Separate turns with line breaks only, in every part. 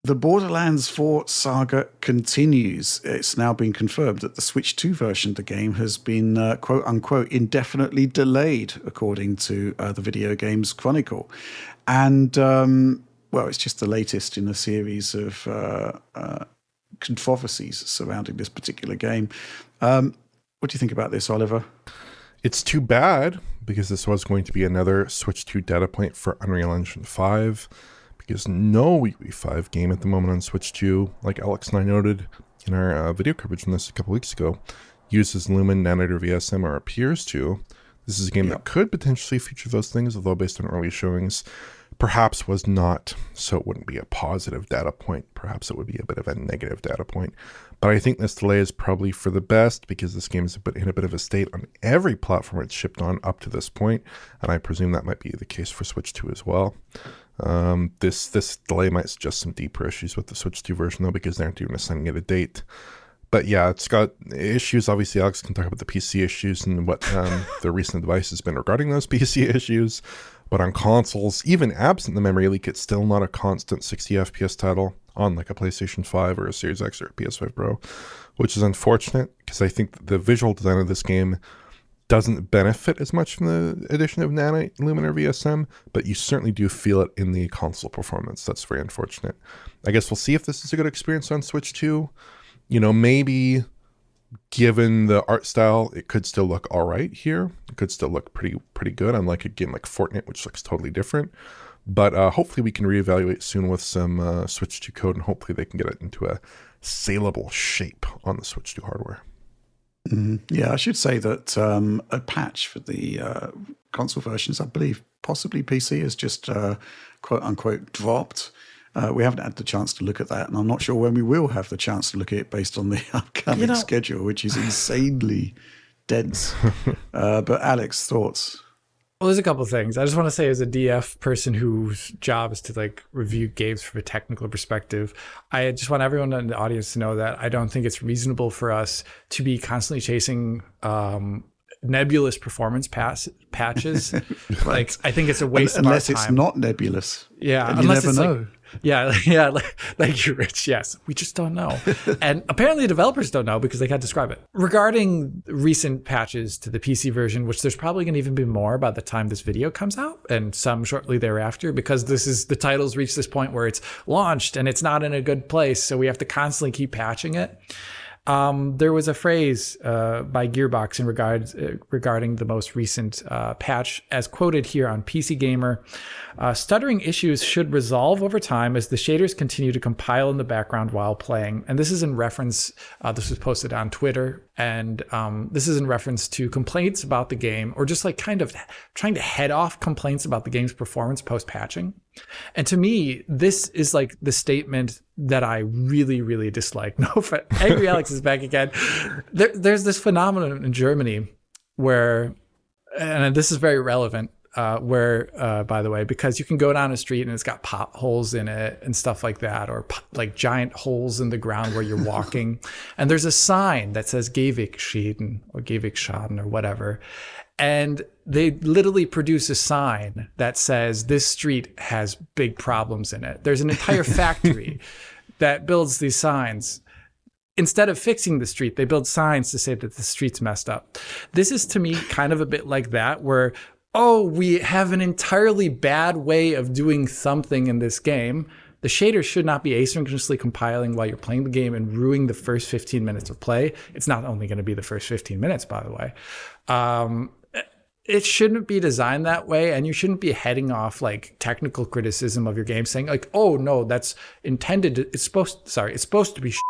The Borderlands 4 saga continues. It's now been confirmed that the Switch 2 version of the game has been, quote unquote, indefinitely delayed, according to the Video Games Chronicle. And, well, it's just the latest in a series of controversies surrounding this particular game. What do you think about this, Oliver?
It's too bad, because this was going to be another Switch 2 data point for Unreal Engine 5. Because no UE5 game at the moment on Switch 2, like Alex and I noted in our video coverage on this a couple weeks ago, uses Lumen, Nanometer VSM, or appears to. This is a game that could potentially feature those things, although based on early showings, perhaps was not. So it wouldn't be a positive data point. Perhaps it would be a bit of a negative data point. But I think this delay is probably for the best, because this game is in a bit of a state on every platform it's shipped on up to this point, and I presume that might be the case for Switch 2 as well. This delay might suggest some deeper issues with the Switch 2 version, though, because they aren't even assigning it a date. But yeah, it's got issues. Obviously, Alex can talk about the PC issues and what the recent advice has been regarding those PC issues. But on consoles, even absent the memory leak, it's still not a constant 60 FPS title on like a PlayStation 5 or a Series X or a PS5 Pro, which is unfortunate, because I think the visual design of this game doesn't benefit as much from the addition of Nano, Lumen, or VSM, but you certainly do feel it in the console performance. That's very unfortunate. I guess we'll see if this is a good experience on Switch 2. You know, maybe given the art style, it could still look all right here. It could still look pretty good, unlike a game like Fortnite, which looks totally different. But hopefully we can reevaluate soon with some Switch 2 code, and hopefully they can get it into a saleable shape on the Switch 2 hardware.
Yeah, I should say that a patch for the console versions, I believe possibly PC, has just quote unquote dropped. We haven't had the chance to look at that, and I'm not sure when we will have the chance to look at it based on the upcoming schedule, which is insanely dense. But Alex, thoughts?
Well, there's a couple of things. I just want to say, as a DF person whose job is to like review games from a technical perspective, I just want everyone in the audience to know that I don't think it's reasonable for us to be constantly chasing nebulous performance patches.
Right.
Like, I think it's a waste of
unless
our time.
it's not nebulous.
Yeah,
and you never know.
Like, like you're Rich. Yes, we just don't know, and apparently the developers don't know because they can't describe it. Regarding recent patches to the PC version, which there's probably going to even be more by the time this video comes out, and some shortly thereafter, because the title's reached this point where it's launched and it's not in a good place, so we have to constantly keep patching it. There was a phrase by Gearbox in regarding the most recent patch, as quoted here on PC Gamer. Stuttering issues should resolve over time as the shaders continue to compile in the background while playing. And this is in reference, this was posted on Twitter, and this is in reference to complaints about the game, or just like kind of trying to head off complaints about the game's performance post-patching. And to me, this is like the statement that I really, really dislike. No, Angry Alex is back again. There's this phenomenon in Germany where, and this is very relevant, where, by the way, because you can go down a street and it's got potholes in it and stuff like that, or like giant holes in the ground where you're walking. And there's a sign that says Gehwegschäden or Gehwegschaden or whatever. And they literally produce a sign that says this street has big problems in it. There's an entire factory that builds these signs. Instead of fixing the street, they build signs to say that the street's messed up. This is, to me, kind of a bit like that, where, oh, we have an entirely bad way of doing something in this game. The shaders should not be asynchronously compiling while you're playing the game and ruining the first 15 minutes of play. It's not only going to be the first 15 minutes, by the way. It shouldn't be designed that way, and you shouldn't be heading off like technical criticism of your game saying like, oh no, that's intended to, it's supposed to be shit.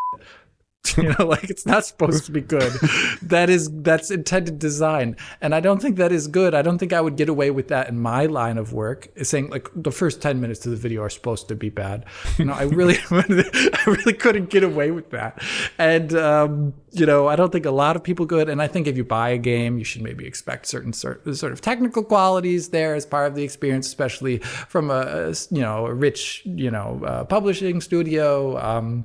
You know, like, it's not supposed to be good. That's intended design. And I don't think that is good. I don't think I would get away with that in my line of work, saying like the first 10 minutes of the video are supposed to be bad. You know, I really couldn't get away with that. And, you know, I don't think a lot of people could. And I think if you buy a game, you should maybe expect certain sort of technical qualities there as part of the experience, especially from a rich, publishing studio.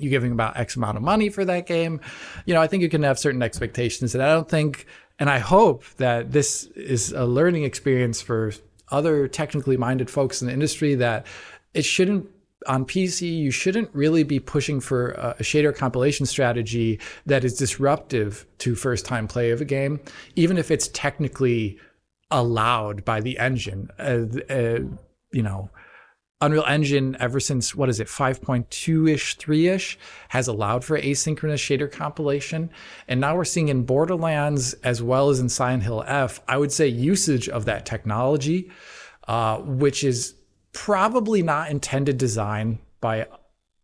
You're giving about X amount of money for that game. You know, I think you can have certain expectations, and I don't think, and I hope that this is a learning experience for other technically minded folks in the industry, that it shouldn't on PC, you shouldn't really be pushing for a shader compilation strategy that is disruptive to first-time play of a game, even if it's technically allowed by the engine. Unreal Engine, ever since, 5.2-ish, 3-ish, has allowed for asynchronous shader compilation. And now we're seeing in Borderlands, as well as in Silent Hill F, I would say usage of that technology, which is probably not intended design by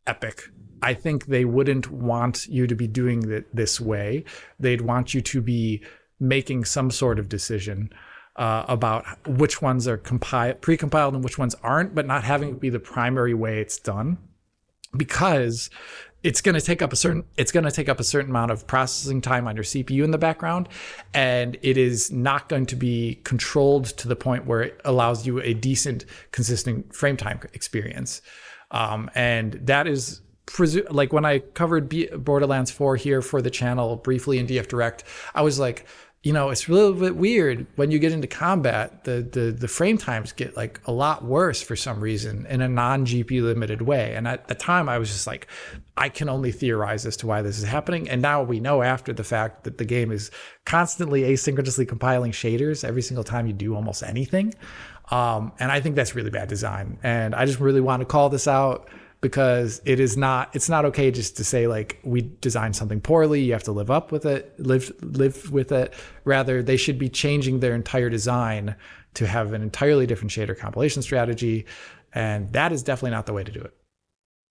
Epic. I think they wouldn't want you to be doing it this way. They'd want you to be making some sort of decision about which ones are pre-compiled and which ones aren't, but not having it be the primary way it's done, because it's going to take up a certain amount of processing time on your CPU in the background, and it is not going to be controlled to the point where it allows you a decent, consistent frame time experience. And that is like when I covered Borderlands 4 here for the channel briefly in DF Direct, I was like, it's a little bit weird when you get into combat, the frame times get like a lot worse for some reason in a non-GPU limited way. And at the time I was just like, I can only theorize as to why this is happening. And now we know after the fact that the game is constantly asynchronously compiling shaders every single time you do almost anything. And I think that's really bad design. And I just really want to call this out, because it's not okay just to say like, we designed something poorly, you have to live with it. Rather, they should be changing their entire design to have an entirely different shader compilation strategy. And that is definitely not the way to do it.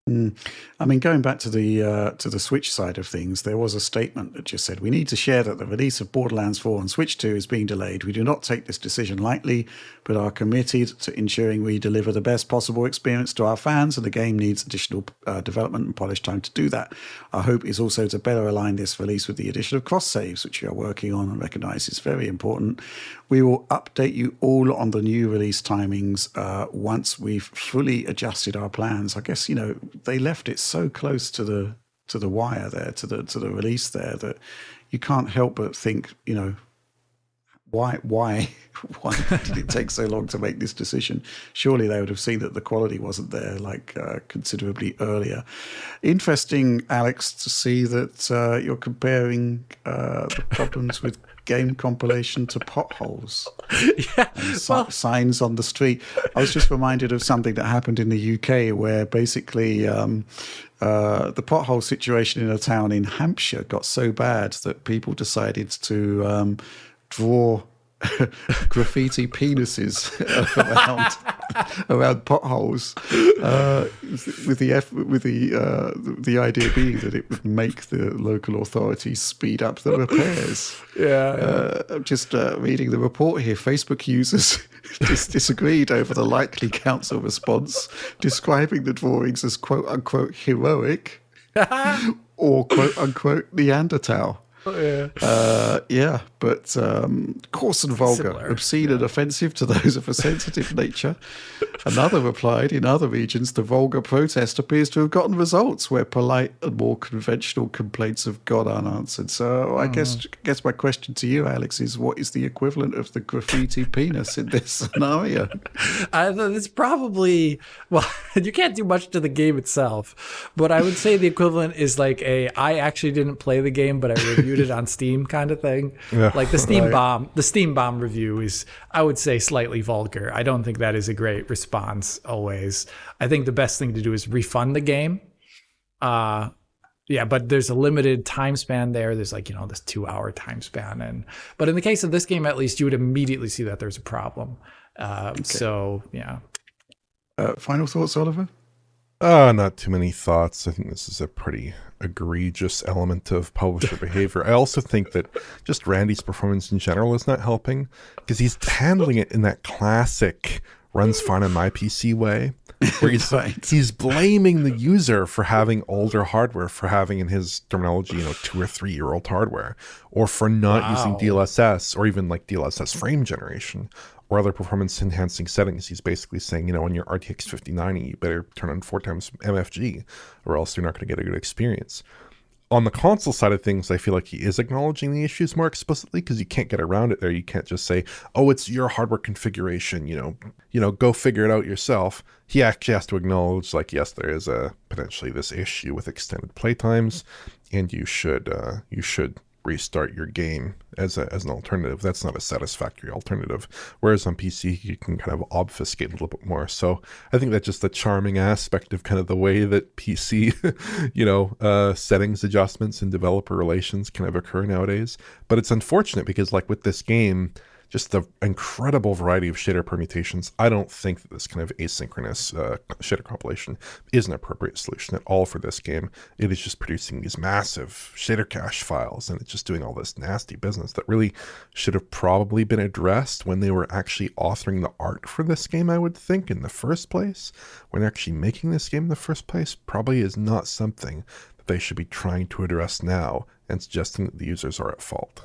I mean, going back to the Switch side of things, there was a statement that just said, "We need to share that the release of Borderlands 4 on Switch 2 is being delayed. We do not take this decision lightly, but are committed to ensuring we deliver the best possible experience to our fans, and the game needs additional development and polish time to do that. Our hope is also to better align this release with the addition of cross saves, which we are working on and recognise is very important. We will update you all on the new release timings once we've fully adjusted our plans." I guess, they left it so close to the wire there, to the release there, that you can't help but think, why did it take so long to make this decision? Surely they would have seen that the quality wasn't there considerably earlier. Interesting, Alex, to see that you're comparing the problems with game compilation to potholes and signs on the street. I was just reminded of something that happened in the UK, where basically the pothole situation in a town in Hampshire got so bad that people decided to draw graffiti penises around potholes, with the idea being that it would make the local authorities speed up the repairs. I'm just reading the report here. Facebook users disagreed over the likely council response, describing the drawings as "quote unquote" heroic or "quote unquote" Neanderthal. But coarse and vulgar, similar, obscene and offensive to those of a sensitive nature. Another replied, "In other regions, the vulgar protest appears to have gotten results where polite and more conventional complaints have gone unanswered." So I guess my question to you, Alex, is what is the equivalent of the graffiti penis in this scenario?
It's probably, you can't do much to the game itself, but I would say the equivalent is like I actually didn't play the game, but I reviewed it on Steam kind of thing. Like the Steam bomb. The Steam bomb review is, I would say, slightly vulgar. I don't think that is a great response always. I think the best thing to do is refund the game. But there's a limited time span there. There's this 2-hour time span, but in the case of this game, at least, you would immediately see that there's a problem. So yeah.
Final thoughts, Oliver?
Not too many thoughts. I think this is a pretty egregious element of publisher behavior. I also think that just Randy's performance in general is not helping, because he's handling it in that classic runs fine on my PC way, where he's blaming the user for having older hardware, for having, in his terminology, 2 or 3 year old hardware, or for not using DLSS or even DLSS frame generation or other performance enhancing settings. He's basically saying, on your RTX 5090, you better turn on 4x MFG, or else you're not going to get a good experience. On the console side of things, I feel like he is acknowledging the issues more explicitly, because you can't get around it there. You can't just say, "Oh, it's your hardware configuration. Go figure it out yourself." He actually has to acknowledge, like, yes, there is potentially this issue with extended playtimes, and you should restart your game as an alternative. That's not a satisfactory alternative. Whereas on PC, you can kind of obfuscate a little bit more. So I think that's just the charming aspect of kind of the way that PC, settings adjustments and developer relations kind of occur nowadays. But it's unfortunate because, like, with this game, just the incredible variety of shader permutations, I don't think that this kind of asynchronous shader compilation is an appropriate solution at all for this game. It is just producing these massive shader cache files, and it's just doing all this nasty business that really should have probably been addressed when they were actually authoring the art for this game, I would think, in the first place. When they're actually making this game in the first place, probably is not something that they should be trying to address now and suggesting that the users are at fault.